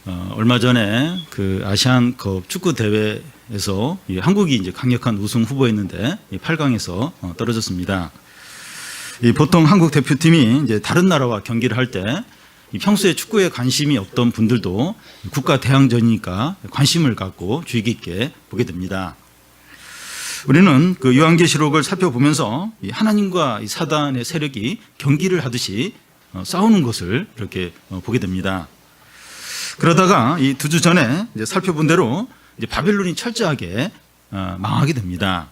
얼마 전에 그 아시안컵 축구 대회에서 한국이 이제 강력한 우승 후보였는데 8강에서 떨어졌습니다. 보통 한국 대표팀이 이제 다른 나라와 경기를 할 때 평소에 축구에 관심이 없던 분들도 국가 대항전이니까 관심을 갖고 주의 깊게 보게 됩니다. 우리는 그 요한계시록을 살펴보면서 하나님과 사단의 세력이 경기를 하듯이 싸우는 것을 이렇게 보게 됩니다. 그러다가 이 2주 전에 이제 살펴본 대로 이제 바벨론이 철저하게 망하게 됩니다.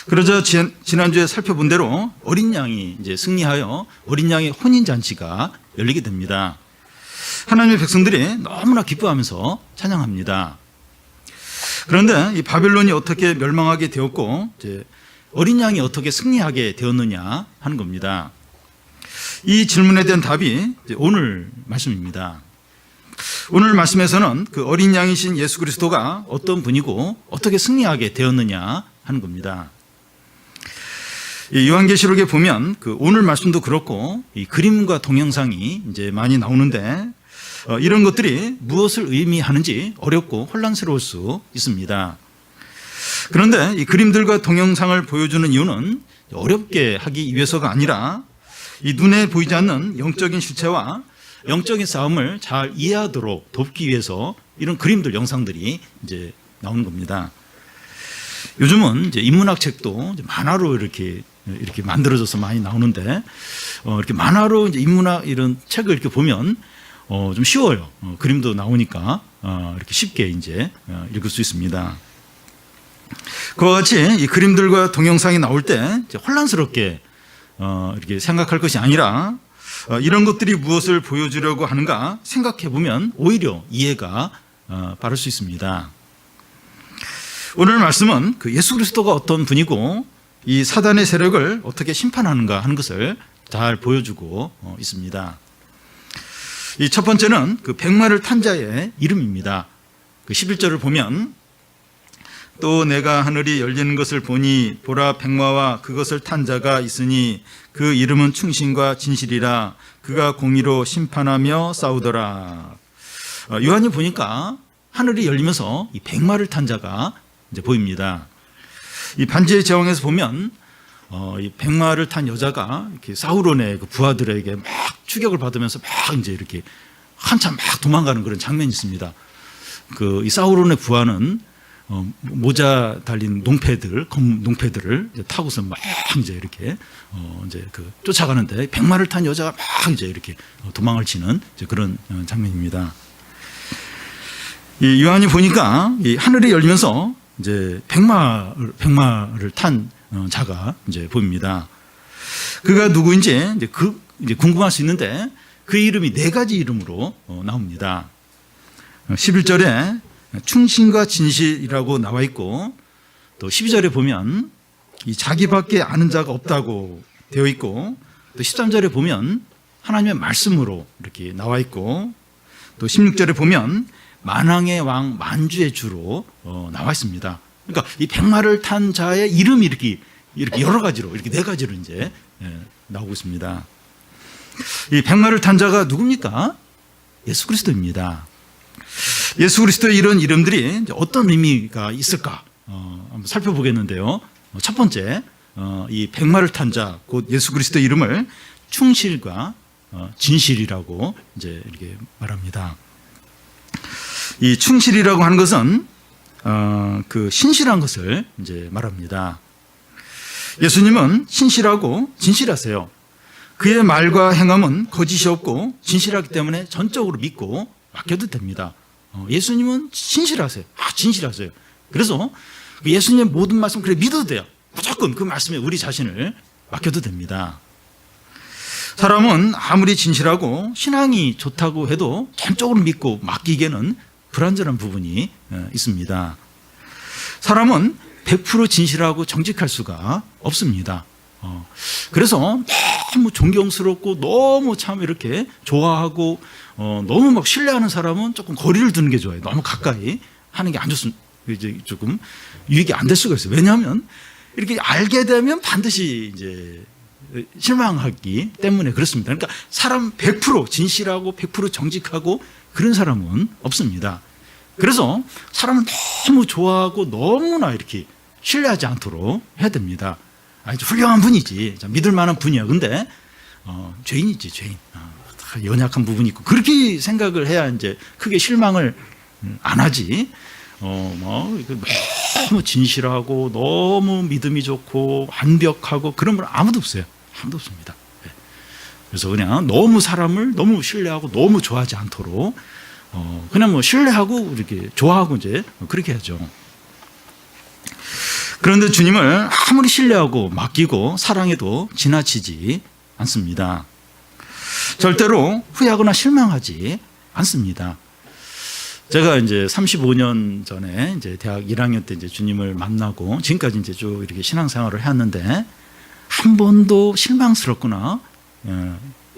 그러자 지난주에 살펴본 대로 어린 양이 이제 승리하여 어린 양의 혼인 잔치가 열리게 됩니다. 하나님의 백성들이 너무나 기뻐하면서 찬양합니다. 그런데 이 바벨론이 어떻게 멸망하게 되었고 이제 어린 양이 어떻게 승리하게 되었느냐 하는 겁니다. 이 질문에 대한 답이 이제 오늘 말씀입니다. 오늘 말씀에서는 그 어린 양이신 예수 그리스도가 어떤 분이고 어떻게 승리하게 되었느냐 하는 겁니다. 이 요한계시록에 보면 그 오늘 말씀도 그렇고 이 그림과 동영상이 이제 많이 나오는데 이런 것들이 무엇을 의미하는지 어렵고 혼란스러울 수 있습니다. 그런데 이 그림들과 동영상을 보여주는 이유는 어렵게 하기 위해서가 아니라 이 눈에 보이지 않는 영적인 실체와 영적인 싸움을 잘 이해하도록 돕기 위해서 이런 그림들, 영상들이 이제 나오는 겁니다. 요즘은 이제 인문학 책도 이제 만화로 이렇게 만들어져서 많이 나오는데, 이렇게 만화로 이제 인문학 이런 책을 이렇게 보면, 좀 쉬워요. 그림도 나오니까, 이렇게 쉽게 이제, 읽을 수 있습니다. 그와 같이 이 그림들과 동영상이 나올 때 이제 혼란스럽게, 이렇게 생각할 것이 아니라, 이런 것들이 무엇을 보여주려고 하는가 생각해 보면 오히려 이해가 바를 수 있습니다. 오늘 말씀은 그 예수 그리스도가 어떤 분이고 이 사단의 세력을 어떻게 심판하는가 하는 것을 잘 보여주고 있습니다. 이 첫 번째는 그 백마를 탄 자의 이름입니다. 그 11절을 보면 또 내가 하늘이 열리는 것을 보니 보라 백마와 그것을 탄 자가 있으니 그 이름은 충신과 진실이라 그가 공의로 심판하며 싸우더라. 요한이 보니까 하늘이 열리면서 이 백마를 탄 자가 이제 보입니다. 이 반지의 제왕에서 보면 이 백마를 탄 여자가 이렇게 사우론의 그 부하들에게 막 추격을 받으면서 막 이제 이렇게 한참 막 도망가는 그런 장면이 있습니다. 그 이 사우론의 부하는 모자 달린 검 농패들을 타고서 막 이제 이렇게 이제 그 쫓아가는데 백마를 탄 여자가 막 이제 이렇게 도망을 치는 이제 그런 장면입니다. 이 요한이 보니까 이 하늘이 열리면서 이제 백마를 탄 자가 이제 보입니다. 그가 누구인지 이제 궁금할 수 있는데 그 이름이 4가지 이름으로 나옵니다. 11절에 충신과 진실이라고 나와 있고 또 12절에 보면 이 자기밖에 아는 자가 없다고 되어 있고 또 13절에 보면 하나님의 말씀으로 이렇게 나와 있고 또 16절에 보면 만왕의 왕 만주의 주로 나와 있습니다. 그러니까 이 백마를 탄 자의 이름이 이렇게 여러 가지로 이렇게 4가지로 이제 나오고 있습니다. 이 백마를 탄 자가 누굽니까? 예수 그리스도입니다. 예수 그리스도의 이런 이름들이 어떤 의미가 있을까? 한번 살펴보겠는데요. 첫 번째, 이 백마를 탄 자, 곧 예수 그리스도의 이름을 충실과 진실이라고 이제 이렇게 말합니다. 이 충실이라고 하는 것은 그 신실한 것을 이제 말합니다. 예수님은 신실하고 진실하세요. 그의 말과 행함은 거짓이 없고 진실하기 때문에 전적으로 믿고 맡겨도 됩니다. 예수님은 신실하세요. 진실하세요. 그래서 예수님의 모든 말씀 그래 믿어도 돼요. 무조건 그 말씀에 우리 자신을 맡겨도 됩니다. 사람은 아무리 진실하고 신앙이 좋다고 해도 전적으로 믿고 맡기기에는 불완전한 부분이 있습니다. 사람은 100% 진실하고 정직할 수가 없습니다. 그래서 너무 존경스럽고 너무 참 이렇게 좋아하고 너무 막 신뢰하는 사람은 조금 거리를 두는 게 좋아요. 너무 가까이 하는 게 안 좋습니다. 이제 조금 유익이 안 될 수가 있어요. 왜냐하면 이렇게 알게 되면 반드시 이제 실망하기 때문에 그렇습니다. 그러니까 사람 100% 진실하고 100% 정직하고 그런 사람은 없습니다. 그래서 사람을 너무 좋아하고 너무나 이렇게 신뢰하지 않도록 해야 됩니다. 아주 훌륭한 분이지, 믿을 만한 분이야. 근데 죄인이지, 죄인. 연약한 부분이 있고 그렇게 생각을 해야 이제 크게 실망을 안 하지. 너무 진실하고 너무 믿음이 좋고 완벽하고 그런 분 아무도 없어요. 아무도 없습니다. 그래서 그냥 너무 사람을 너무 신뢰하고 너무 좋아하지 않도록 그냥 뭐 신뢰하고 이렇게 좋아하고 이제 그렇게 하죠. 그런데 주님을 아무리 신뢰하고 맡기고 사랑해도 지나치지 않습니다. 절대로 후회하거나 실망하지 않습니다. 제가 이제 35년 전에 이제 대학 1학년 때 이제 주님을 만나고 지금까지 이제 쭉 이렇게 신앙생활을 해왔는데 한 번도 실망스럽거나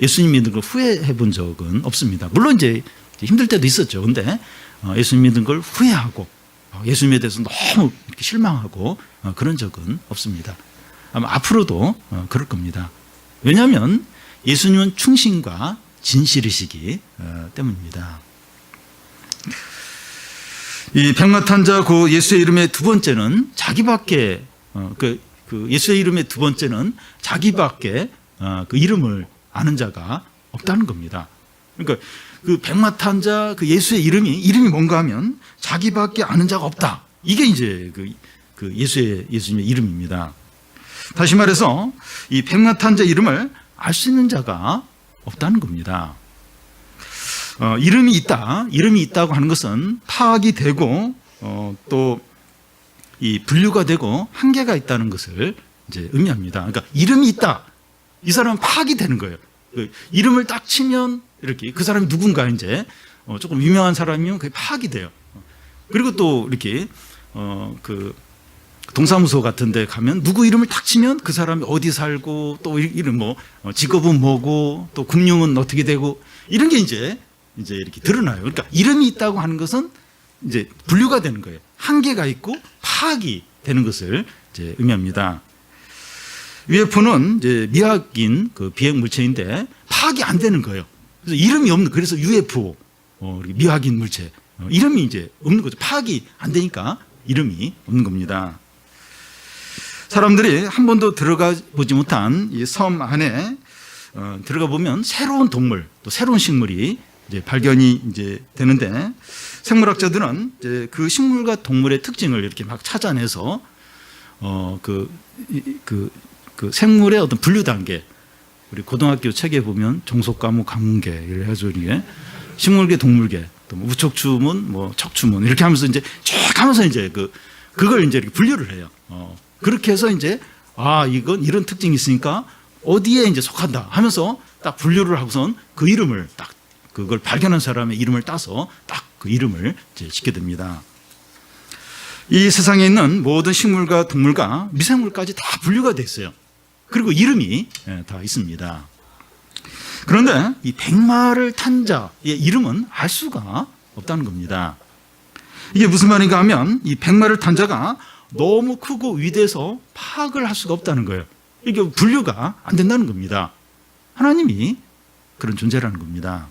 예수님 믿는 걸 후회해 본 적은 없습니다. 물론 이제 힘들 때도 있었죠. 근데 예수님 믿는 걸 후회하고 예수님에 대해서 너무 이렇게 실망하고 그런 적은 없습니다. 아마 앞으로도 그럴 겁니다. 왜냐하면 예수님은 충신과 진실이시기 때문입니다. 이 백마탄자 그 예수의 이름의 두 번째는 자기밖에 그 예수의 이름의 두 번째는 자기밖에 그 이름을 아는 자가 없다는 겁니다. 그러니까 그 백마탄자 그 예수의 이름이 뭔가 하면 자기밖에 아는 자가 없다. 이게 이제 그 예수님의 이름입니다. 다시 말해서 이 백마탄자 이름을 알 수 있는 자가 없다는 겁니다. 이름이 있다고 하는 것은 파악이 되고 또 이 분류가 되고 한계가 있다는 것을 이제 의미합니다. 그러니까 이름이 있다. 이 사람은 파악이 되는 거예요. 그 이름을 딱 치면 이렇게 그 사람이 누군가 이제 조금 유명한 사람이면 그게 파악이 돼요. 그리고 또 이렇게 그 동사무소 같은 데 가면 누구 이름을 딱 치면 그 사람이 어디 살고 또 이름 뭐 직업은 뭐고 또 금융은 어떻게 되고 이런 게 이제 이렇게 드러나요. 그러니까 이름이 있다고 하는 것은 이제 분류가 되는 거예요. 한계가 있고 파악이 되는 것을 이제 의미합니다. UFO는 이제 미확인 그 비행 물체인데 파악이 안 되는 거예요. 그래서 이름이 없는, 그래서 UFO 미확인 물체 이름이 이제 없는 거죠. 파악이 안 되니까 이름이 없는 겁니다. 사람들이 한 번도 들어가 보지 못한 이 섬 안에 들어가 보면 새로운 동물 또 새로운 식물이 이제 발견이 이제 되는데 생물학자들은 이제 그 식물과 동물의 특징을 이렇게 막 찾아내서 그 생물의 어떤 분류 단계, 우리 고등학교 책에 보면 종속 과목 가문계 이래 해서 이게 식물계, 동물계, 또 우척추문, 뭐 척추문 이렇게 하면서 이제 쭉 하면서 이제 그걸 이제 이렇게 분류를 해요. 그렇게 해서 이제 이건 이런 특징이 있으니까 어디에 이제 속한다 하면서 딱 분류를 하고선 그 이름을 딱 그걸 발견한 사람의 이름을 따서 딱 그 이름을 이제 짓게 됩니다. 이 세상에 있는 모든 식물과 동물과 미생물까지 다 분류가 돼 있어요. 그리고 이름이 다 있습니다. 그런데 이 백마를 탄 자의 이름은 알 수가 없다는 겁니다. 이게 무슨 말인가 하면 이 백마를 탄 자가 너무 크고 위대해서 파악을 할 수가 없다는 거예요. 이게 분류가 안 된다는 겁니다. 하나님이 그런 존재라는 겁니다.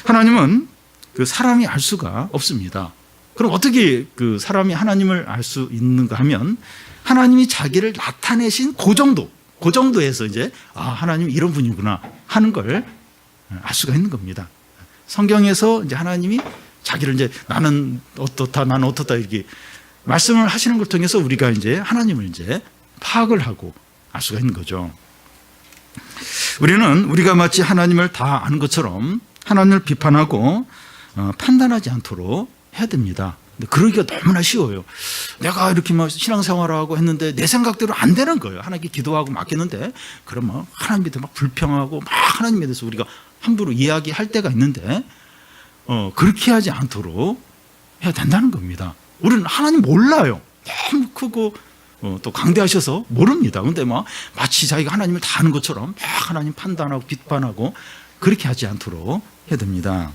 하나님은 그 사람이 알 수가 없습니다. 그럼 어떻게 그 사람이 하나님을 알 수 있는가 하면 하나님이 자기를 나타내신 그 정도에서 이제 하나님이 이런 분이구나 하는 걸 알 수가 있는 겁니다. 성경에서 이제 하나님이 자기를 이제 나는 어떻다 이렇게 말씀을 하시는 걸 통해서 우리가 이제 하나님을 이제 파악을 하고 알 수가 있는 거죠. 우리가 마치 하나님을 다 아는 것처럼 하나님을 비판하고 판단하지 않도록 해야 됩니다. 근데 그러기가 너무나 쉬워요. 내가 이렇게 막 신앙생활하고 했는데 내 생각대로 안 되는 거예요. 하나님께 기도하고 맡겼는데 그러면 하나님에 대해서 막 불평하고 막 하나님에 대해서 우리가 함부로 이야기할 때가 있는데 그렇게 하지 않도록 해야 된다는 겁니다. 우리는 하나님 몰라요. 너무 크고 또 강대하셔서 모릅니다. 근데 마치 자기가 하나님을 다 아는 것처럼 막 하나님 판단하고 비판하고 그렇게 하지 않도록 해야 됩니다.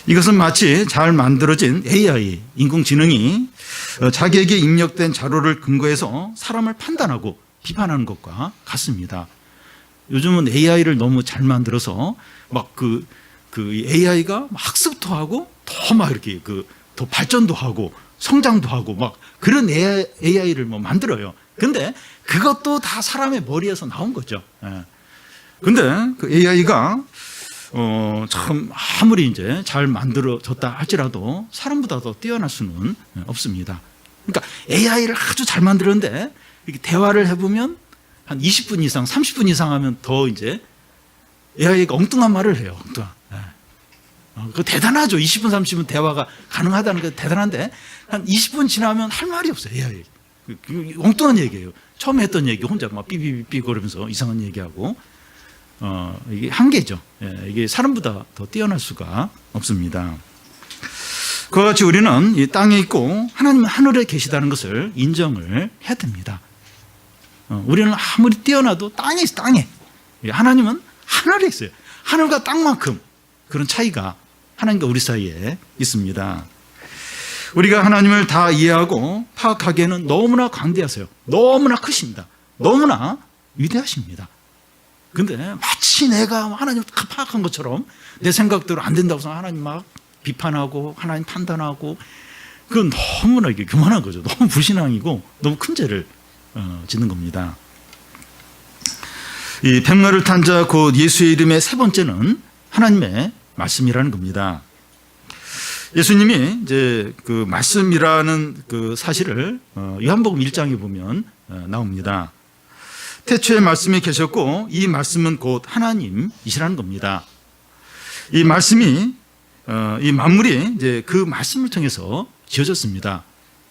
이것은 마치 잘 만들어진 AI, 인공지능이 자기에게 입력된 자료를 근거해서 사람을 판단하고 비판하는 것과 같습니다. 요즘은 AI를 너무 잘 만들어서 막 그 AI가 학습도 하고 더 막 이렇게 더 발전도 하고 성장도 하고 막 그런 AI를 뭐 만들어요. 근데 그것도 다 사람의 머리에서 나온 거죠. 예. 근데 그 AI가 참 아무리 이제 잘 만들어졌다 할지라도 사람보다 더 뛰어날 수는 없습니다. 그러니까 AI를 아주 잘 만들었는데 이렇게 대화를 해보면 한 20분 이상, 30분 이상 하면 더 이제 AI가 엉뚱한 말을 해요. 엉뚱한. 그 대단하죠. 20분, 30분 대화가 가능하다는 게 대단한데 한 20분 지나면 할 말이 없어요. AI. 엉뚱한 얘기예요. 처음에 했던 얘기 혼자 막 삐삐삐삐 거리면서 이상한 얘기하고 이게 한계죠. 이게 사람보다 더 뛰어날 수가 없습니다. 그와 같이 우리는 이 땅에 있고 하나님은 하늘에 계시다는 것을 인정을 해야 됩니다. 우리는 아무리 뛰어나도 땅에 있어요. 땅에. 하나님은 하늘에 있어요. 하늘과 땅만큼 그런 차이가 하나님과 우리 사이에 있습니다. 우리가 하나님을 다 이해하고 파악하기에는 너무나 광대하세요. 너무나 크십니다. 너무나 위대하십니다. 근데 마치 내가 하나님을 다 파악한 것처럼 내 생각대로 안 된다고 해서 하나님 막 비판하고 하나님 판단하고 그건 너무나 이게 교만한 거죠. 너무 불신앙이고 너무 큰 죄를 짓는 겁니다. 이 백마를 탄 자 곧 예수의 이름의 세 번째는 하나님의 말씀이라는 겁니다. 예수님이 이제 그 말씀이라는 그 사실을 요한복음 1장에 보면 나옵니다. 태초에 말씀이 계셨고 이 말씀은 곧 하나님이시라는 겁니다. 이 말씀이 이 만물이 이제 그 말씀을 통해서 지어졌습니다.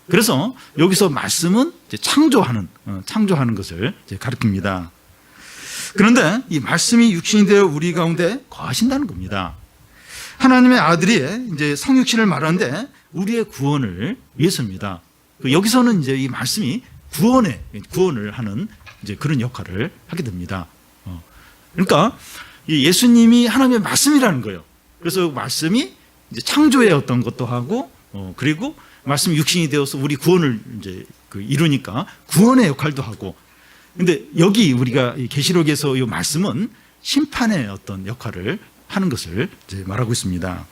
그래서 여기서 말씀은 이제 창조하는 것을 이제 가리킵니다. 그런데 이 말씀이 육신이 되어 우리 가운데 거하신다는 겁니다. 하나님의 아들이 이제 성육신을 말하는데 우리의 구원을 위해서입니다. 여기서는 이제 이 말씀이 구원을 하는 이제 그런 역할을 하게 됩니다. 그러니까 이 예수님이 하나님의 말씀이라는 거예요. 그래서 말씀이 이제 창조의 어떤 것도 하고 그리고 말씀이 육신이 되어서 우리 구원을 이제 이루니까 구원의 역할도 하고. 근데 여기 우리가 계시록에서 이 말씀은 심판의 어떤 역할을 하는 것을 이제 말하고 있습니다.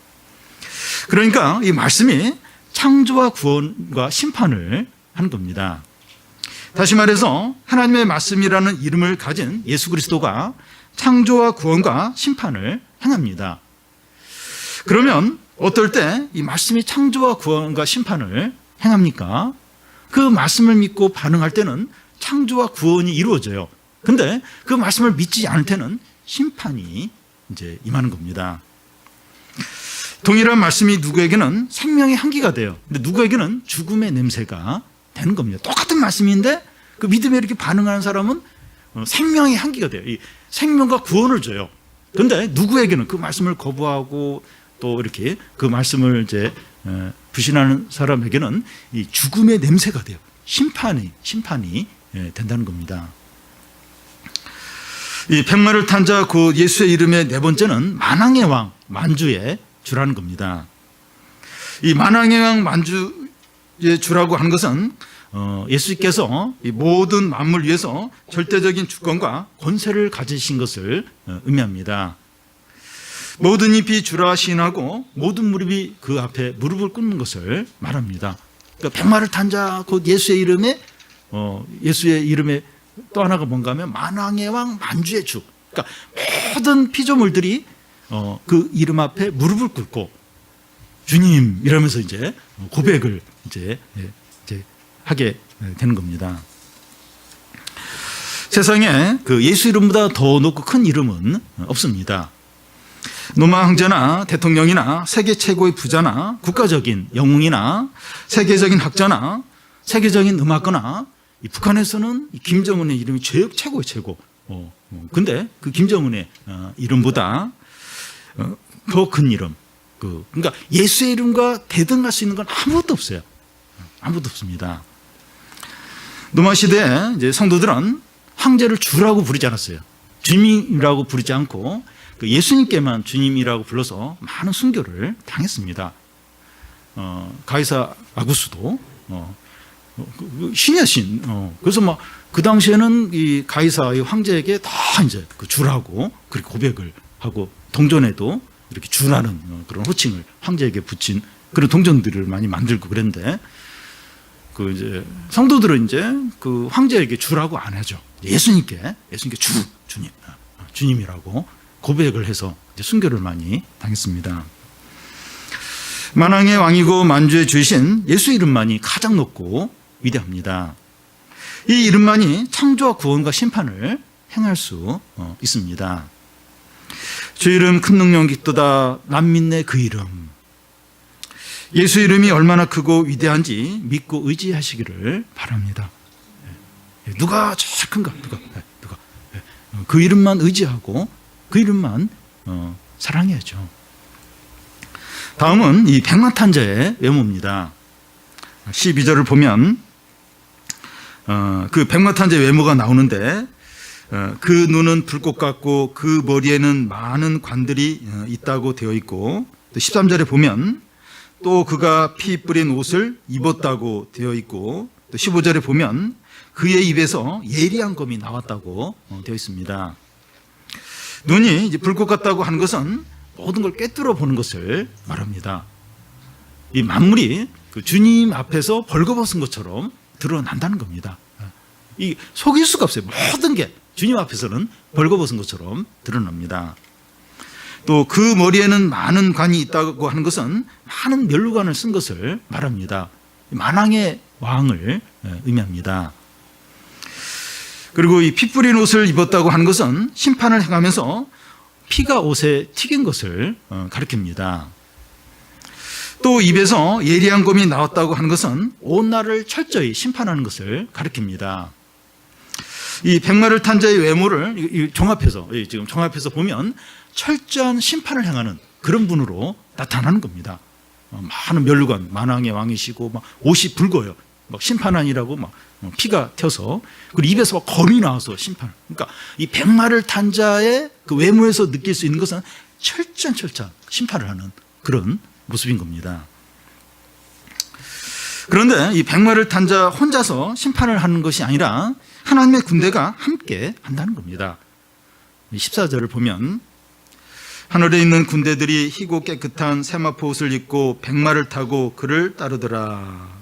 그러니까 이 말씀이 창조와 구원과 심판을 하는 겁니다. 다시 말해서 하나님의 말씀이라는 이름을 가진 예수 그리스도가 창조와 구원과 심판을 행합니다. 그러면 어떨 때 이 말씀이 창조와 구원과 심판을 행합니까? 그 말씀을 믿고 반응할 때는 창조와 구원이 이루어져요. 근데 그 말씀을 믿지 않을 때는 심판이 이제 임하는 겁니다. 동일한 말씀이 누구에게는 생명의 향기가 돼요. 근데 누구에게는 죽음의 냄새가 되는 겁니다. 똑같은 말씀인데 그 믿음에 이렇게 반응하는 사람은 생명의 향기가 돼요. 이 생명과 구원을 줘요. 그런데 누구에게는 그 말씀을 거부하고 또 이렇게 그 말씀을 이제 불신하는 사람에게는 이 죽음의 냄새가 돼요. 심판이 된다는 겁니다. 이 백마를 탄 자 곧 예수의 이름의 네 번째는 만왕의 왕 만주의 주라는 겁니다. 이 만왕의 왕 만주의 주라고 하는 것은 예수께서 이 모든 만물 위에서 절대적인 주권과 권세를 가지신 것을 의미합니다. 모든 잎이 주라 시인하고 모든 무릎이 그 앞에 무릎을 꿇는 것을 말합니다. 그러니까 백마를 탄 자 곧 예수의 이름에 또 하나가 뭔가 하면 만왕의 왕 만주의 주. 그러니까 모든 피조물들이 그 이름 앞에 무릎을 꿇고 주님 이러면서 이제 고백을 이제 하게 되는 겁니다. 세상에 그 예수 이름보다 더 높고 큰 이름은 없습니다. 로마 황제나 대통령이나 세계 최고의 부자나 국가적인 영웅이나 세계적인 학자나 세계적인 음악가나 이 북한에서는 이 김정은의 이름이 최고의 최고. 근데 그 김정은의 이름보다 더 큰 이름. 그러니까 예수의 이름과 대등할 수 있는 건 아무것도 없어요. 아무것도 없습니다. 로마 시대에 이제 성도들은 황제를 주라고 부르지 않았어요. 주님이라고 부르지 않고 그 예수님께만 주님이라고 불러서 많은 순교를 당했습니다. 가이사 아구스도 신이야 신. 그래서 막 그 당시에는 이 가이사의 황제에게 다 이제 그 주라고 그렇게 고백을 하고 동전에도 이렇게 주라는 그런 호칭을 황제에게 붙인 그런 동전들을 많이 만들고 그랬는데 그 이제 성도들은 이제 그 황제에게 주라고 안 하죠. 예수님께 주님이라고 고백을 해서 이제 순교를 많이 당했습니다. 만왕의 왕이고 만주의 주이신 예수 이름만이 가장 높고 위대합니다. 이 이름만이 창조와 구원과 심판을 행할 수 있습니다. 주 이름 큰 능력 깊도다 남민네 그 이름. 예수 이름이 얼마나 크고 위대한지 믿고 의지하시기를 바랍니다. 누가 제일 큰가? 누가? 그 이름만 의지하고 그 이름만 사랑해야죠. 다음은 이 백마탄자의 외모입니다. 12절을 보면 그 백마탄자의 외모가 나오는데 그 눈은 불꽃 같고 그 머리에는 많은 관들이 있다고 되어 있고 또 13절에 보면 또 그가 피 뿌린 옷을 입었다고 되어 있고 또 15절에 보면 그의 입에서 예리한 검이 나왔다고 되어 있습니다. 눈이 이제 불꽃 같다고 하는 것은 모든 걸 꿰뚫어 보는 것을 말합니다. 이 만물이 그 주님 앞에서 벌거벗은 것처럼 드러난다는 겁니다. 이 속일 수가 없어요. 모든 게 주님 앞에서는 벌거벗은 것처럼 드러납니다. 또 그 머리에는 많은 관이 있다고 하는 것은 많은 면류관을 쓴 것을 말합니다. 만왕의 왕을 의미합니다. 그리고 이 피 뿌린 옷을 입었다고 하는 것은 심판을 행하면서 피가 옷에 튀긴 것을 가리킵니다. 또 입에서 예리한 검이 나왔다고 하는 것은 온 나라를 철저히 심판하는 것을 가리킵니다. 이 백마를 탄 자의 외모를 지금 종합해서 보면 철저한 심판을 행하는 그런 분으로 나타나는 겁니다. 많은 면류관, 만왕의 왕이시고 막 옷이 붉어요. 막 심판하니라고 막 피가 튀어서 그리고 입에서 막 검이 나와서 심판. 그러니까 이 백마를 탄 자의 그 외모에서 느낄 수 있는 것은 철저한 심판을 하는 그런 모습인 겁니다. 그런데 이 백마를 탄 자 혼자서 심판을 하는 것이 아니라 하나님의 군대가 함께 한다는 겁니다. 14절을 보면 하늘에 있는 군대들이 희고 깨끗한 세마포 옷을 입고 백마를 타고 그를 따르더라.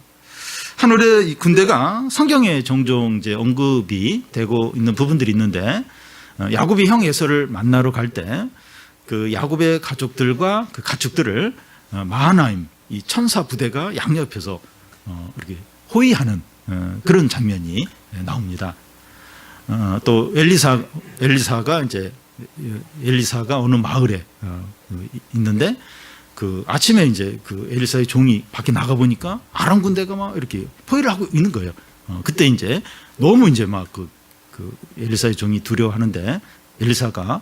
하늘의 이 군대가 성경에 종종 이제 언급이 되고 있는 부분들이 있는데 야곱이 형 에서를 만나러 갈 때 그 야곱의 가족들과 그 가축들을 마하나임 이 천사 부대가 양옆에서 이렇게 호위하는 그런 장면이 나옵니다. 또 엘리사가 어느 마을에 있는데 그 아침에 이제 그 엘리사의 종이 밖에 나가 보니까 아람 군대가 막 이렇게 포위를 하고 있는 거예요. 그때 이제 너무 이제 막 그 엘리사의 종이 두려워하는데 엘리사가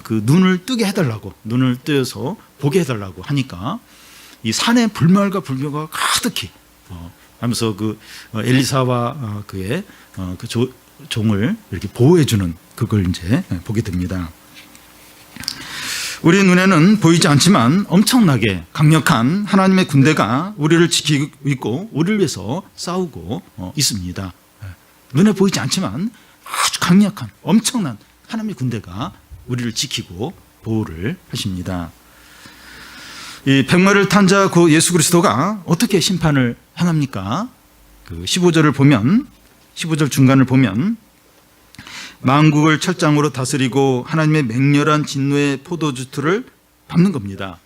그 눈을 뜨게 해달라고 눈을 뜨어서 보게 해달라고 하니까 이 산에 불말과 불교가 가득히 하면서 그 엘리사와 그의 그 종을 이렇게 보호해주는 그걸 이제 보게 됩니다. 우리 눈에는 보이지 않지만 엄청나게 강력한 하나님의 군대가 우리를 지키고 있고 우리를 위해서 싸우고 있습니다. 눈에 보이지 않지만 아주 강력한 엄청난 하나님의 군대가 우리를 지키고 보호를 하십니다. 이 백마를 탄 자 그 예수 그리스도가 어떻게 심판을 행합니까? 그 15절 중간을 보면 만국을 철장으로 다스리고 하나님의 맹렬한 진노의 포도주틀을 밟는 겁니다.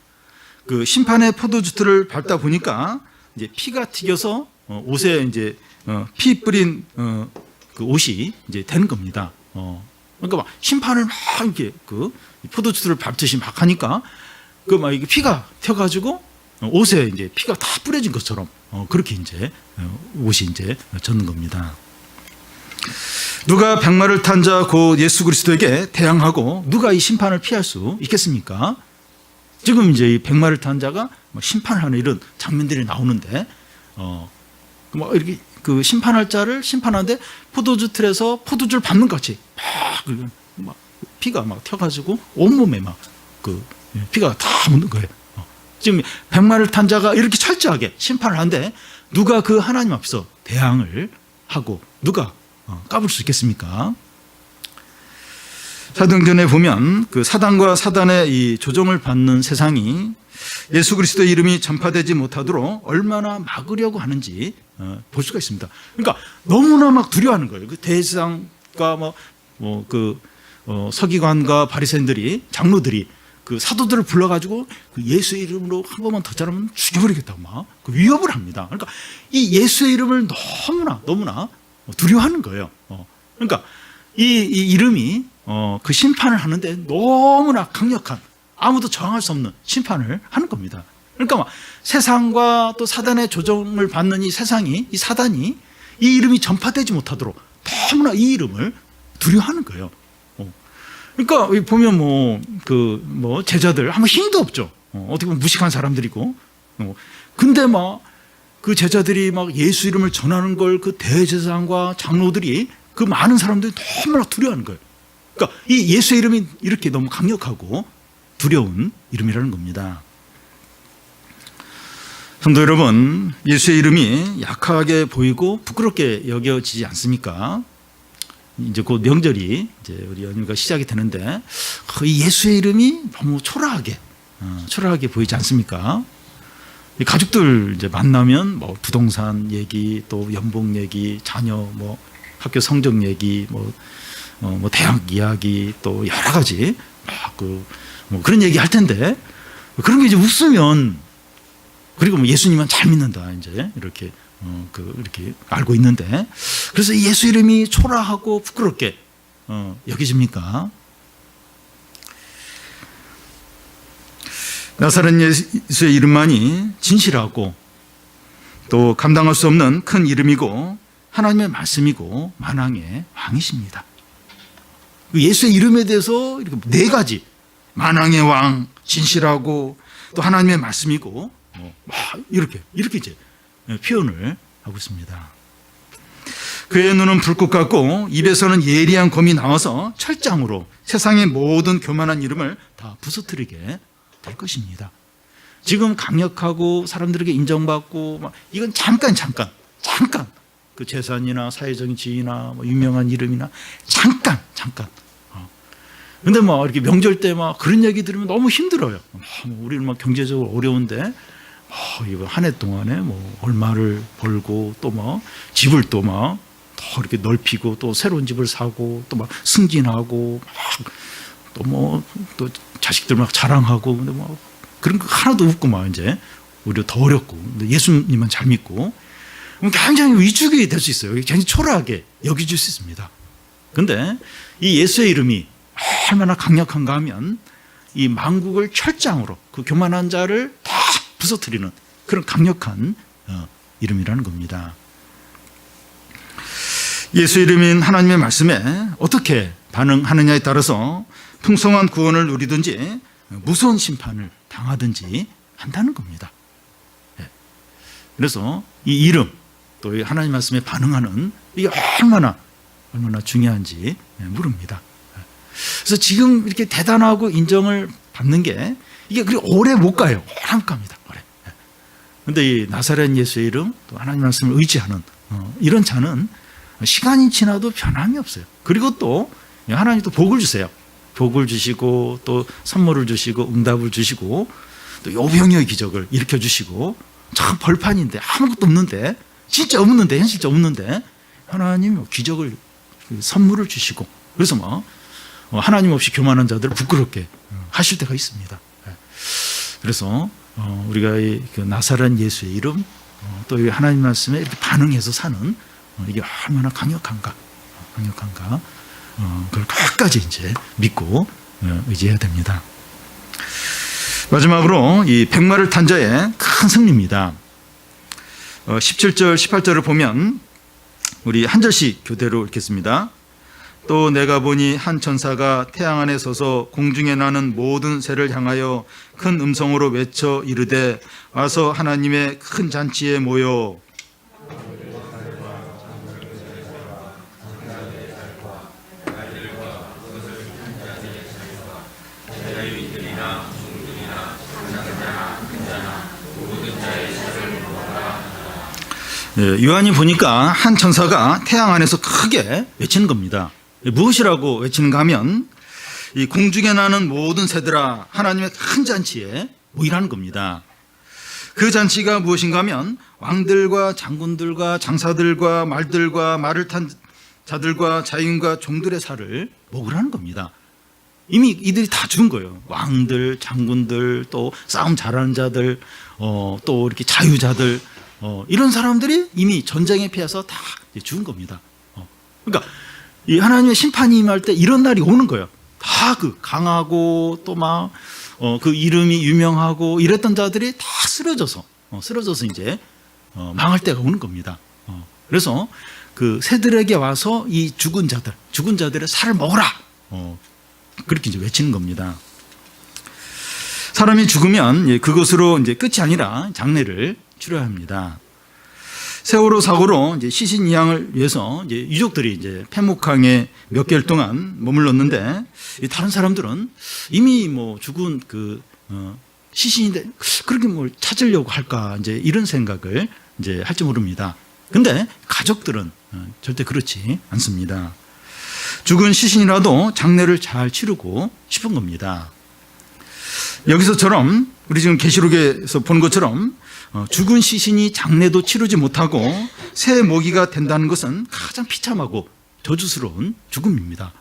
그 심판의 포도주틀을 밟다 보니까 이제 피가 튀겨서 옷에 이제 피 뿌린 그 옷이 이제 되는 겁니다. 그러니까 막 심판을 막 이렇게 그 포도주틀을 밟듯이 막 하니까 그 막 이게 피가 튀어가지고 옷에 이제 피가 다 뿌려진 것처럼 그렇게 이제 옷이 이제 젖는 겁니다. 누가 백마를 탄 자 곧 예수 그리스도에게 대항하고 누가 이 심판을 피할 수 있겠습니까? 지금 이제 이 백마를 탄 자가 심판을 하는 이런 장면들이 나오는데 막 이렇게 그 심판할 자를 심판하는데 포도주 틀에서 포도주를 밟는 것 같이 막 피가 막 튀어가지고 온몸에 막 그 피가 다 묻는 거예요. 지금 백마를 탄 자가 이렇게 철저하게 심판을 하는데 누가 그 하나님 앞에서 대항을 하고 누가 까불 수 있겠습니까? 사도행전에 보면 그 사단과 사단의 이 조종을 받는 세상이 예수 그리스도의 이름이 전파되지 못하도록 얼마나 막으려고 하는지 볼 수가 있습니다. 그러니까 너무나 막 두려워하는 거예요. 그 대제사장과 서기관과 바리새인들이, 장로들이 그 사도들을 불러가지고 그 예수의 이름으로 한 번만 더 잘하면 죽여버리겠다고 막 그 위협을 합니다. 그러니까 이 예수의 이름을 너무나 두려워하는 거예요. 그러니까 이 이름이 그 심판을 하는데 너무나 강력한, 아무도 저항할 수 없는 심판을 하는 겁니다. 그러니까 막 세상과 또 사단의 조정을 받는 이 세상이, 이 사단이 이 이름이 전파되지 못하도록 너무나 이 이름을 두려워하는 거예요. 그러니까 보면 제자들 아무 힘도 없죠. 어떻게 보면 무식한 사람들이고. 근데 막 그 제자들이 막 예수 이름을 전하는 걸 그 대제사장과 장로들이, 그 많은 사람들이 너무나 두려워하는 거예요. 그러니까 이 예수의 이름이 이렇게 너무 강력하고 두려운 이름이라는 겁니다. 성도 여러분, 예수의 이름이 약하게 보이고 부끄럽게 여겨지지 않습니까? 이제 곧 명절이 이제 우리 연휴가 시작이 되는데 이 예수의 이름이 너무 초라하게 보이지 않습니까? 이 가족들 이제 만나면 부동산 얘기, 또 연봉 얘기, 자녀 학교 성적 얘기, 대학 이야기, 또 여러 가지 그런 얘기 할 텐데, 그런 게 이제 웃으면, 그리고 예수님은 잘 믿는다 이제 이렇게 이렇게 알고 있는데, 그래서 예수 이름이 초라하고 부끄럽게 여기집니까? 나사렛 예수의 이름만이 진실하고 또 감당할 수 없는 큰 이름이고 하나님의 말씀이고 만왕의 왕이십니다. 예수의 이름에 대해서 이렇게 네 가지, 만왕의 왕, 진실하고 또 하나님의 말씀이고 이렇게 이제 표현을 하고 있습니다. 그의 눈은 불꽃 같고 입에서는 예리한 검이 나와서 철장으로 세상의 모든 교만한 이름을 다 부서뜨리게 될 것입니다. 지금 강력하고 사람들에게 인정받고 이건 잠깐 그 재산이나 사회적인 지위나 유명한 이름이나 잠깐. 근데 이렇게 명절 때 그런 얘기 들으면 너무 힘들어요. 우리는 경제적으로 어려운데 이거 한 해 동안에 얼마를 벌고 또 집을 또 더 이렇게 넓히고 또 새로운 집을 사고 또 승진하고 또 자식들 자랑하고 근데 그런 거 하나도 없고 이제 오히려 더 어렵고, 근데 예수님만 잘 믿고 굉장히 위축이 될 수 있어요. 굉장히 초라하게 여겨질 수 있습니다. 근데 이 예수의 이름이 얼마나 강력한가 하면 이 만국을 철장으로 그 교만한 자를 다 부서뜨리는 그런 강력한 이름이라는 겁니다. 예수 이름인 하나님의 말씀에 어떻게 반응하느냐에 따라서 풍성한 구원을 누리든지 무서운 심판을 당하든지 한다는 겁니다. 그래서 이 이름, 또 하나님 말씀에 반응하는 이게 얼마나 중요한지 물읍니다. 그래서 지금 이렇게 대단하고 인정을 받는 게 이게 그리 오래 못 가요. 오래 못 갑니다. 오래. 그런데 이 나사렛 예수의 이름, 또 하나님 말씀을 의지하는 이런 자는 시간이 지나도 변함이 없어요. 그리고 또 하나님 또 복을 주세요. 복을 주시고 또 선물을 주시고 응답을 주시고 또 요병의 기적을 일으켜 주시고, 참 벌판인데 아무것도 없는데, 진짜 없는데, 현실적 없는데 하나님 기적을, 선물을 주시고, 그래서 하나님 없이 교만한 자들을 부끄럽게 하실 때가 있습니다. 그래서 우리가 그 나사렛 예수의 이름, 또 하나님 말씀에 이렇게 반응해서 사는 이게 얼마나 강력한가, 그걸 끝까지 이제 믿고 의지해야 됩니다. 마지막으로 이 백마를 탄 자의 큰 승리입니다. 17절, 18절을 보면 우리 한 절씩 교대로 읽겠습니다. 또 내가 보니 한 천사가 태양 안에 서서 공중에 나는 모든 새를 향하여 큰 음성으로 외쳐 이르되 와서 하나님의 큰 잔치에 모여 요한이 보니까 한 천사가 태양 안에서 크게 외치는 겁니다. 무엇이라고 외치는가 하면 이 공중에 나는 모든 새들아 하나님의 큰 잔치에 모이라는 겁니다. 그 잔치가 무엇인가 하면 왕들과 장군들과 장사들과 말들과 말을 탄 자들과 자유인과 종들의 살을 먹으라는 겁니다. 이미 이들이 다 죽은 거예요. 왕들, 장군들, 또 싸움 잘하는 자들, 또 이렇게 자유자들, 이런 사람들이 이미 전쟁에 피해서 다 죽은 겁니다. 그러니까 이 하나님의 심판이 임할 때 이런 날이 오는 거예요. 다 그 강하고 또 막 그 이름이 유명하고 이랬던 자들이 다 쓰러져서 이제 망할 때가 오는 겁니다. 그래서 그 새들에게 와서 이 죽은 자들의 살을 먹어라. 그렇게 이제 외치는 겁니다. 사람이 죽으면 그것으로 이제 끝이 아니라 장례를 치러야 합니다. 세월호 사고로 이제 시신 이양을 위해서 이제 유족들이 이제 폐목항에 몇 개월 동안 머물렀는데 다른 사람들은 이미 뭐 죽은 그 시신인데 그렇게 뭘 찾으려고 할까 이제 이런 생각을 이제 할지 모릅니다. 근데 가족들은 절대 그렇지 않습니다. 죽은 시신이라도 장례를 잘 치르고 싶은 겁니다. 여기서처럼 우리 지금 계시록에서 본 것처럼 죽은 시신이 장례도 치르지 못하고 새 모기가 된다는 것은 가장 비참하고 저주스러운 죽음입니다.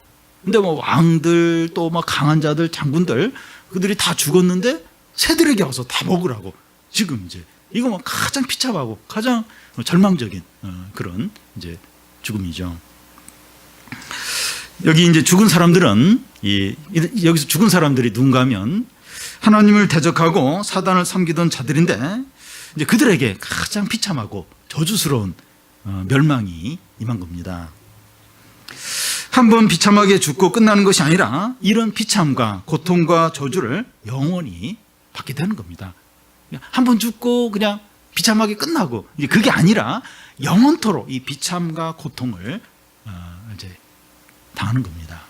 근데 뭐 왕들 또 막 강한 자들 장군들 그들이 다 죽었는데 새들에게 와서 다 먹으라고 지금 이제 이거 뭐 가장 비참하고 가장 절망적인 그런 이제 죽음이죠. 여기 이제 죽은 사람들은 여기서 죽은 사람들이 누군가 하면 하나님을 대적하고 사단을 섬기던 자들인데 이제 그들에게 가장 비참하고 저주스러운 멸망이 임한 겁니다. 한번 비참하게 죽고 끝나는 것이 아니라 이런 비참과 고통과 저주를 영원히 받게 되는 겁니다. 한번 죽고 그냥 비참하게 끝나고 이제 그게 아니라 영원토록 이 비참과 고통을 이제 당하는 겁니다.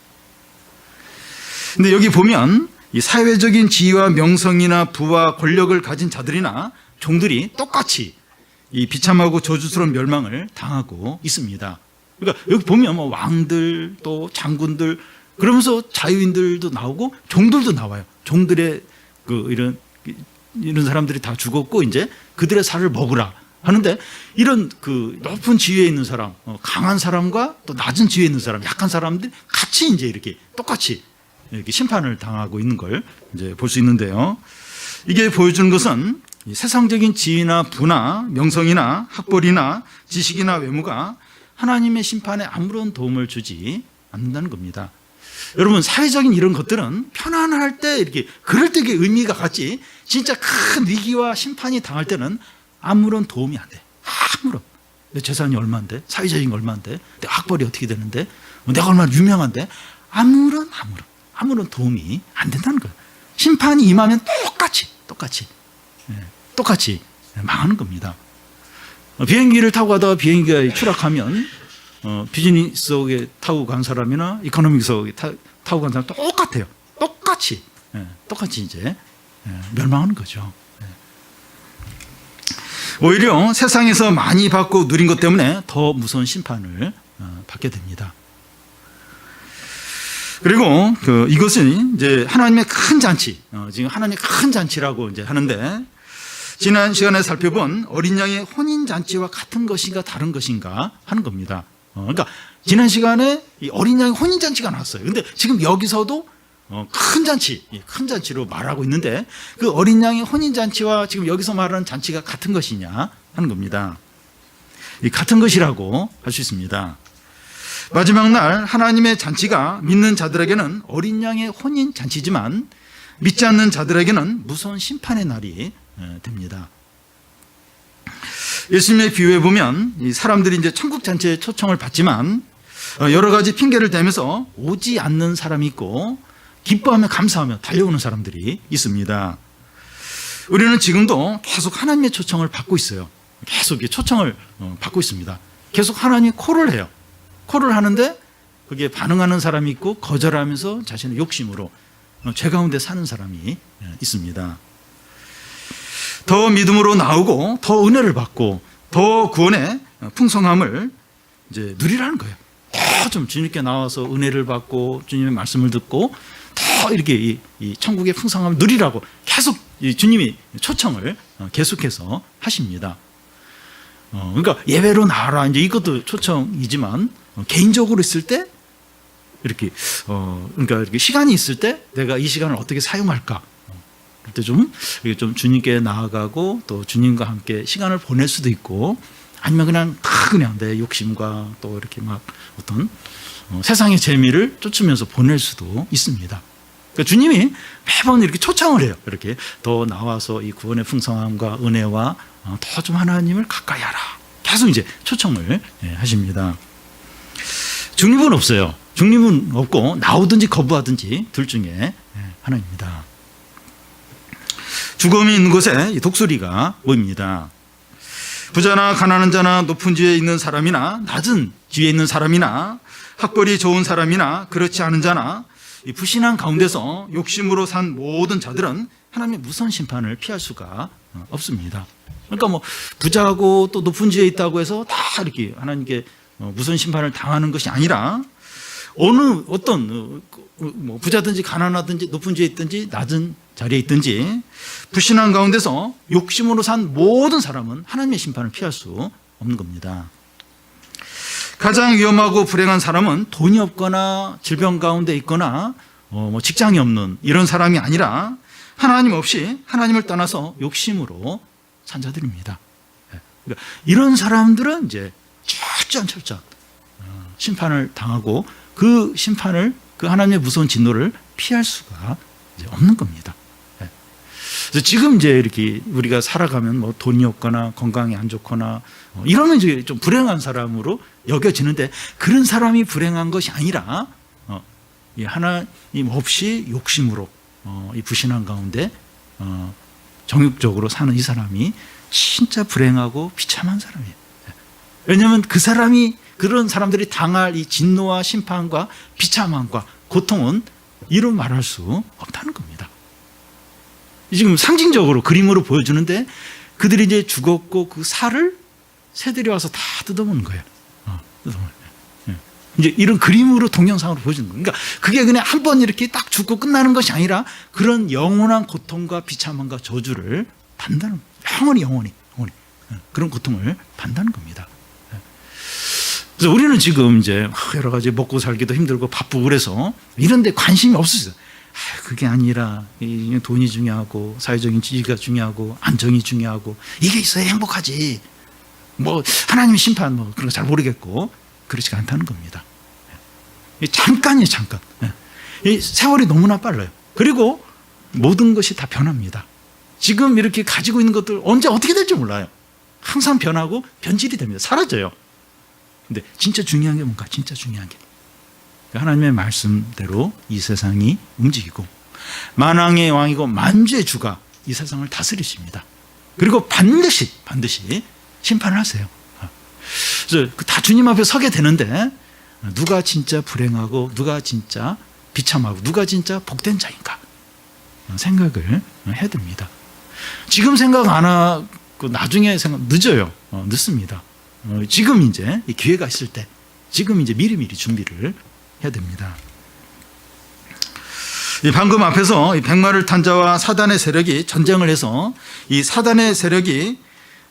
근데 여기 보면 이 사회적인 지위와 명성이나 부와 권력을 가진 자들이나 종들이 똑같이 이 비참하고 저주스러운 멸망을 당하고 있습니다. 그러니까 여기 보면 뭐 왕들 또 장군들 그러면서 자유인들도 나오고 종들도 나와요. 종들의 그 이런 사람들이 다 죽었고 이제 그들의 살을 먹으라 하는데 이런 그 높은 지위에 있는 사람, 강한 사람과 또 낮은 지위에 있는 사람, 약한 사람들이 같이 이제 이렇게 똑같이 이렇게 심판을 당하고 있는 걸 이제 볼 수 있는데요. 이게 보여주는 것은 세상적인 지위나 부나 명성이나 학벌이나 지식이나 외모가 하나님의 심판에 아무런 도움을 주지 않는다는 겁니다. 여러분 사회적인 이런 것들은 편안할 때 이렇게 그럴 때의 의미가 같지 진짜 큰 위기와 심판이 당할 때는 아무런 도움이 안 돼. 아무런. 내 재산이 얼마인데 사회적인 거 얼마인데 내 학벌이 어떻게 되는데 내가 얼마나 유명한데 아무런 도움이 안 된다는 거예요. 심판이 임하면 똑같이 망하는 겁니다. 비행기를 타고 가다가 비행기가 추락하면 비즈니스석에 타고 간 사람이나 이코노미석에 타고 간 사람 똑같아요. 똑같이 이제 멸망하는 거죠. 오히려 세상에서 많이 받고 누린 것 때문에 더 무서운 심판을 받게 됩니다. 그리고 이것은 이제 하나님의 큰 잔치, 지금 하나님의 큰 잔치라고 이제 하는데 지난 시간에 살펴본 어린 양의 혼인 잔치와 같은 것인가 다른 것인가 하는 겁니다. 그러니까 지난 시간에 이 어린 양의 혼인 잔치가 나왔어요. 근데 지금 여기서도 큰 잔치로 말하고 있는데 그 어린 양의 혼인 잔치와 지금 여기서 말하는 잔치가 같은 것이냐 하는 겁니다. 이 같은 것이라고 할 수 있습니다. 마지막 날 하나님의 잔치가 믿는 자들에게는 어린 양의 혼인 잔치지만 믿지 않는 자들에게는 무서운 심판의 날이 됩니다. 예수님의 비유에 보면 이 사람들이 이제 천국 잔치에 초청을 받지만 여러 가지 핑계를 대면서 오지 않는 사람이 있고 기뻐하며 감사하며 달려오는 사람들이 있습니다. 우리는 지금도 계속 하나님의 초청을 받고 있어요. 계속 초청을 받고 있습니다. 계속 하나님이 콜을 해요. 콜을 하는데 그게 반응하는 사람이 있고 거절하면서 자신의 욕심으로 죄 가운데 사는 사람이 있습니다. 더 믿음으로 나오고 더 은혜를 받고 더 구원의 풍성함을 이제 누리라는 거예요. 더 좀 주님께 나와서 은혜를 받고 주님의 말씀을 듣고 더 이렇게 이 천국의 풍성함을 누리라고 계속 주님이 초청을 계속해서 하십니다. 그러니까 예배로 나와라, 이제 이것도 초청이지만 개인적으로 있을 때 이렇게 그러니까 이렇게 시간이 있을 때 내가 이 시간을 어떻게 사용할까, 그때 좀 주님께 나아가고 또 주님과 함께 시간을 보낼 수도 있고, 아니면 그냥 내 욕심과 또 이렇게 막 어떤 세상의 재미를 쫓으면서 보낼 수도 있습니다. 그러니까 주님이 매번 이렇게 초청을 해요. 이렇게 더 나와서 이 구원의 풍성함과 은혜와 더 좀 하나님을 가까이 하라. 계속 이제 초청을 하십니다. 중립은 없어요. 중립은 없고 나오든지 거부하든지 둘 중에 하나입니다. 죽음이 있는 곳에 독수리가 보입니다. 부자나 가난한 자나 높은 지위에 있는 사람이나 낮은 지위에 있는 사람이나 학벌이 좋은 사람이나 그렇지 않은 자나 이 불신앙 가운데서 욕심으로 산 모든 자들은 하나님의 무서운 심판을 피할 수가 없습니다. 그러니까 뭐 부자고 또 높은 지위에 있다고 해서 다 이렇게 하나님께 무서운 심판을 당하는 것이 아니라, 어떤 뭐 부자든지 가난하든지 높은 지위에 있든지 낮은 자리에 있든지 불신앙 가운데서 욕심으로 산 모든 사람은 하나님의 심판을 피할 수 없는 겁니다. 가장 위험하고 불행한 사람은 돈이 없거나 질병 가운데 있거나 뭐 직장이 없는 이런 사람이 아니라 하나님 없이 하나님을 떠나서 욕심으로 산 자들입니다. 그러니까 이런 사람들은 이제 철저한 심판을 당하고 그 심판을, 그 하나님의 무서운 진노를 피할 수가 이제 없는 겁니다. 그래서 지금 이제 이렇게 우리가 살아가면 뭐 돈이 없거나 건강이 안 좋거나 이러면 이제 좀 불행한 사람으로 여겨지는데, 그런 사람이 불행한 것이 아니라 이 하나님 없이 욕심으로 이 불신앙 가운데 정욕적으로 사는 이 사람이 진짜 불행하고 비참한 사람이에요. 왜냐하면 그런 사람들이 당할 이 진노와 심판과 비참함과 고통은 이루 말할 수 없다는 겁니다. 지금 상징적으로 그림으로 보여주는데, 그들이 이제 죽었고 그 살을 새들이 와서 다 뜯어먹는 거예요. 이제 이런 그림으로 동영상으로 보여주는 거예요. 그러니까 그게 그냥 한 번 이렇게 딱 죽고 끝나는 것이 아니라 그런 영원한 고통과 비참함과 저주를 받는다는 거예요. 영원히 그런 고통을 받는다는 겁니다. 그래서 우리는 지금 이제 여러 가지 먹고 살기도 힘들고 바쁘고 그래서 이런 데 관심이 없었어요. 그게 아니라 돈이 중요하고 사회적인 지위가 중요하고 안정이 중요하고 이게 있어야 행복하지, 뭐 하나님의 심판 뭐 그런 거 잘 모르겠고 그렇지가 않다는 겁니다. 잠깐이에요, 잠깐. 이 세월이 너무나 빨라요. 그리고 모든 것이 다 변합니다. 지금 이렇게 가지고 있는 것들 언제 어떻게 될지 몰라요. 항상 변하고 변질이 됩니다. 사라져요. 근데 진짜 중요한 게 뭔가, 진짜 중요한 게 하나님의 말씀대로 이 세상이 움직이고 만왕의 왕이고 만주의 주가 이 세상을 다스리십니다. 그리고 반드시 심판을 하세요. 그래서 다 주님 앞에 서게 되는데 누가 진짜 불행하고 누가 진짜 비참하고 누가 진짜 복된 자인가 생각을 해야 됩니다. 지금 생각 안 하고 나중에 생각 늦어요. 늦습니다. 지금 이제 기회가 있을 때 지금 이제 미리미리 준비를 해야 됩니다. 방금 앞에서 이 백마를 탄 자와 사단의 세력이 전쟁을 해서 이 사단의 세력이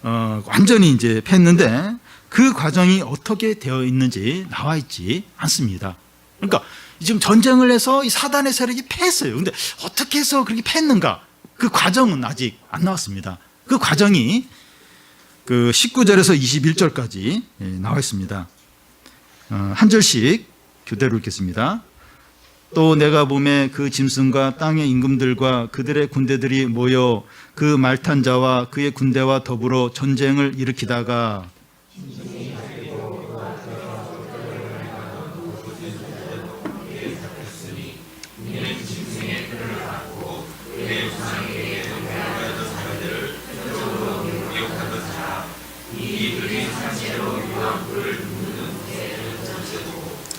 완전히 이제 패했는데 그 과정이 어떻게 되어 있는지 나와 있지 않습니다. 그러니까 지금 전쟁을 해서 이 사단의 세력이 패했어요. 그런데 어떻게 해서 그렇게 패했는가? 그 과정은 아직 안 나왔습니다. 그 과정이 그 19절에서 21절까지 나와 있습니다. 한 절씩 교대로 읽겠습니다. 또 내가 보매 그 짐승과 땅의 임금들과 그들의 군대들이 모여 그 말탄 자와 그의 군대와 더불어 전쟁을 일으키다가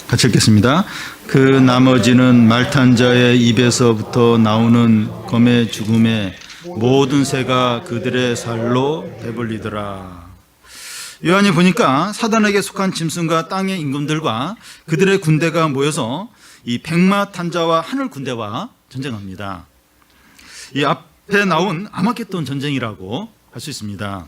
같이 읽겠습니다. 그 나머지는 말탄 자의 입에서부터 나오는 검의 죽음에 모든 새가 그들의 살로 배불리더라. 요한이 보니까 사단에게 속한 짐승과 땅의 임금들과 그들의 군대가 모여서 이 백마 탄자와 하늘 군대와 전쟁합니다. 이 앞에 나온 아마겟돈 전쟁이라고 할 수 있습니다.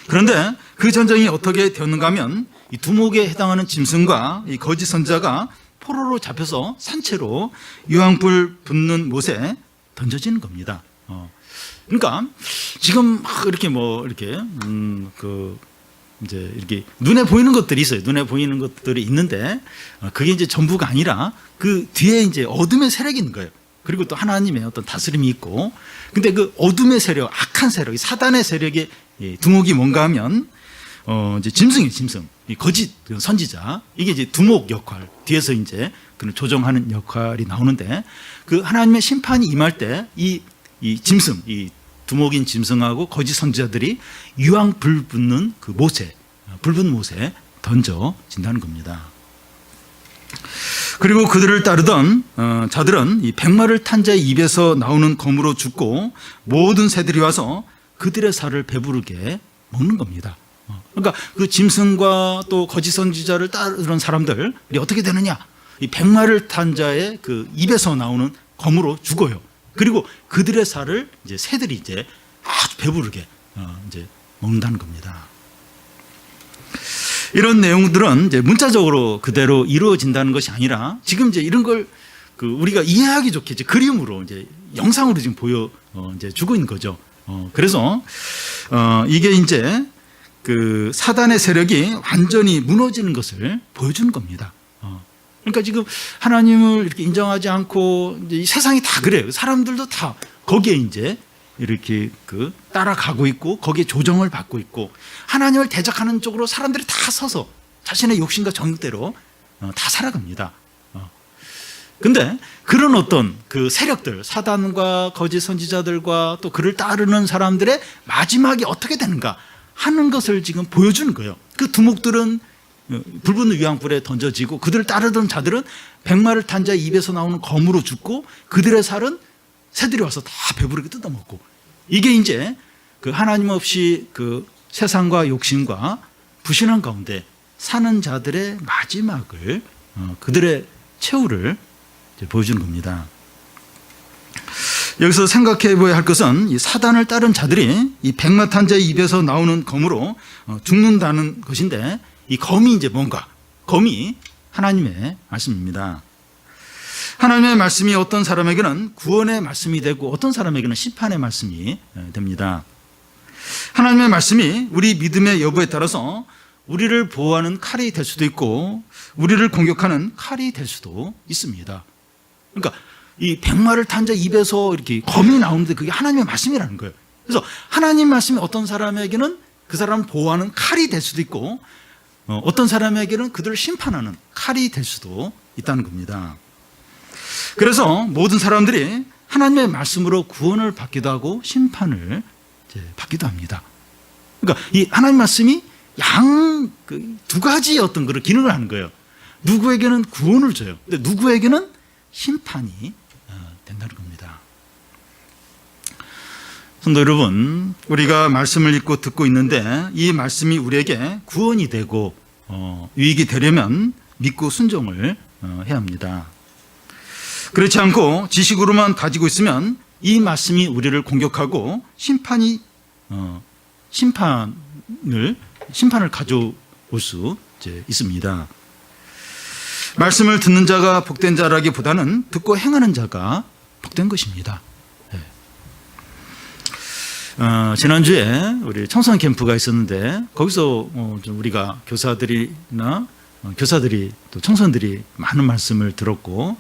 그런데 그 전쟁이 어떻게 되었는가 하면 이 두목에 해당하는 짐승과 이 거짓 선지자가 포로로 잡혀서 산채로 유황불 붙는 못에 던져지는 겁니다. 그러니까 지금 막 이렇게 이제 이렇게 눈에 보이는 것들이 있어요. 눈에 보이는 것들이 있는데 그게 이제 전부가 아니라 그 뒤에 이제 어둠의 세력이 있는 거예요. 그리고 또 하나님의 어떤 다스림이 있고, 근데 그 어둠의 세력, 악한 세력, 사단의 세력의 두목이 뭔가 하면 이제 짐승이에요. 짐승, 이 거짓 선지자, 이게 이제 두목 역할, 뒤에서 이제 그런 조정하는 역할이 나오는데, 그 하나님의 심판이 임할 때 이 짐승, 이 두목인 짐승하고 거짓 선지자들이 유황 불 붙는 그 못에, 불붙은 못에 던져진다는 겁니다. 그리고 그들을 따르던 자들은 이 백마를 탄 자의 입에서 나오는 검으로 죽고 모든 새들이 와서 그들의 살을 배부르게 먹는 겁니다. 그러니까 그 짐승과 또 거짓 선지자를 따르는 사람들이 어떻게 되느냐? 이 백마를 탄 자의 그 입에서 나오는 검으로 죽어요. 그리고 그들의 살을 이제 새들이 이제 아주 배부르게 이제 먹는다는 겁니다. 이런 내용들은 이제 문자적으로 그대로 이루어진다는 것이 아니라 지금 이제 이런 걸 우리가 이해하기 좋게 이제 그림으로 이제 영상으로 지금 보여 이제 주고 있는 거죠. 그래서 이게 이제 그 사단의 세력이 완전히 무너지는 것을 보여주는 겁니다. 그러니까 지금 하나님을 이렇게 인정하지 않고 이제 이 세상이 다 그래요. 사람들도 다 거기에 이제 이렇게 따라가고 있고 거기에 조정을 받고 있고 하나님을 대적하는 쪽으로 사람들이 다 서서 자신의 욕심과 정욕대로 다 살아갑니다. 근데 그런 어떤 그 세력들, 사단과 거짓 선지자들과 또 그를 따르는 사람들의 마지막이 어떻게 되는가 하는 것을 지금 보여주는 거예요. 그 두목들은 불붙는 유황불에 던져지고 그들을 따르던 자들은 백마를 탄 자의 입에서 나오는 검으로 죽고 그들의 살은 새들이 와서 다 배부르게 뜯어먹고, 이게 이제 그 하나님 없이 그 세상과 욕심과 불신앙 가운데 사는 자들의 마지막을 그들의 최후를 보여주는 겁니다. 여기서 생각해 보아야 할 것은 이 사단을 따른 자들이 이 백마 탄 자의 입에서 나오는 검으로 죽는다는 것인데, 이 검이 이제 뭔가? 검이 하나님의 말씀입니다. 하나님의 말씀이 어떤 사람에게는 구원의 말씀이 되고 어떤 사람에게는 심판의 말씀이 됩니다. 하나님의 말씀이 우리 믿음의 여부에 따라서 우리를 보호하는 칼이 될 수도 있고 우리를 공격하는 칼이 될 수도 있습니다. 그러니까 이 백마를 탄 자 입에서 이렇게 검이 나오는데 그게 하나님의 말씀이라는 거예요. 그래서 하나님 말씀이 어떤 사람에게는 그 사람을 보호하는 칼이 될 수도 있고 어떤 사람에게는 그들을 심판하는 칼이 될 수도 있다는 겁니다. 그래서 모든 사람들이 하나님의 말씀으로 구원을 받기도 하고 심판을 받기도 합니다. 그러니까 이 하나님 말씀이 두 가지 어떤 그런 기능을 하는 거예요. 누구에게는 구원을 줘요. 근데 누구에게는 심판이 된다는 겁니다. 성도 여러분, 우리가 말씀을 읽고 듣고 있는데 이 말씀이 우리에게 구원이 되고 유익이 되려면 믿고 순종을 해야 합니다. 그렇지 않고 지식으로만 가지고 있으면 이 말씀이 우리를 공격하고 심판을 가져올 수 있습니다. 말씀을 듣는 자가 복된 자라기보다는 듣고 행하는 자가 복된 것입니다. 지난주에 우리 청소년 캠프가 있었는데 거기서 우리가 교사들이 또 청소년들이 많은 말씀을 들었고,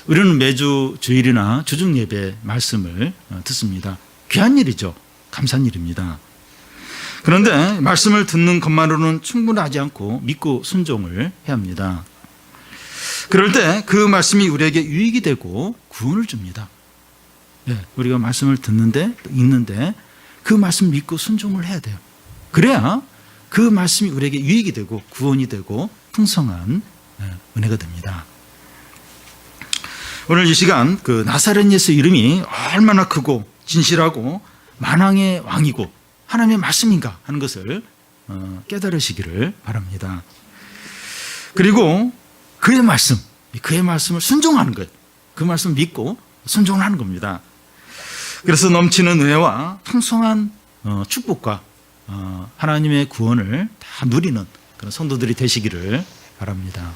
우리는 매주 주일이나 주중 예배 말씀을 듣습니다. 귀한 일이죠. 감사한 일입니다. 그런데 말씀을 듣는 것만으로는 충분하지 않고 믿고 순종을 해야 합니다. 그럴 때 그 말씀이 우리에게 유익이 되고 구원을 줍니다. 우리가 말씀을 읽는데 그 말씀 믿고 순종을 해야 돼요. 그래야 그 말씀이 우리에게 유익이 되고 구원이 되고 풍성한 은혜가 됩니다. 오늘 이 시간 그 나사렛 예수 이름이 얼마나 크고 진실하고 만왕의 왕이고 하나님의 말씀인가 하는 것을 깨달으시기를 바랍니다. 그리고 그의 말씀을 순종하는 거예요. 그 말씀 믿고 순종을 하는 겁니다. 그래서 넘치는 은혜와 풍성한 축복과 하나님의 구원을 다 누리는 그런 성도들이 되시기를 바랍니다.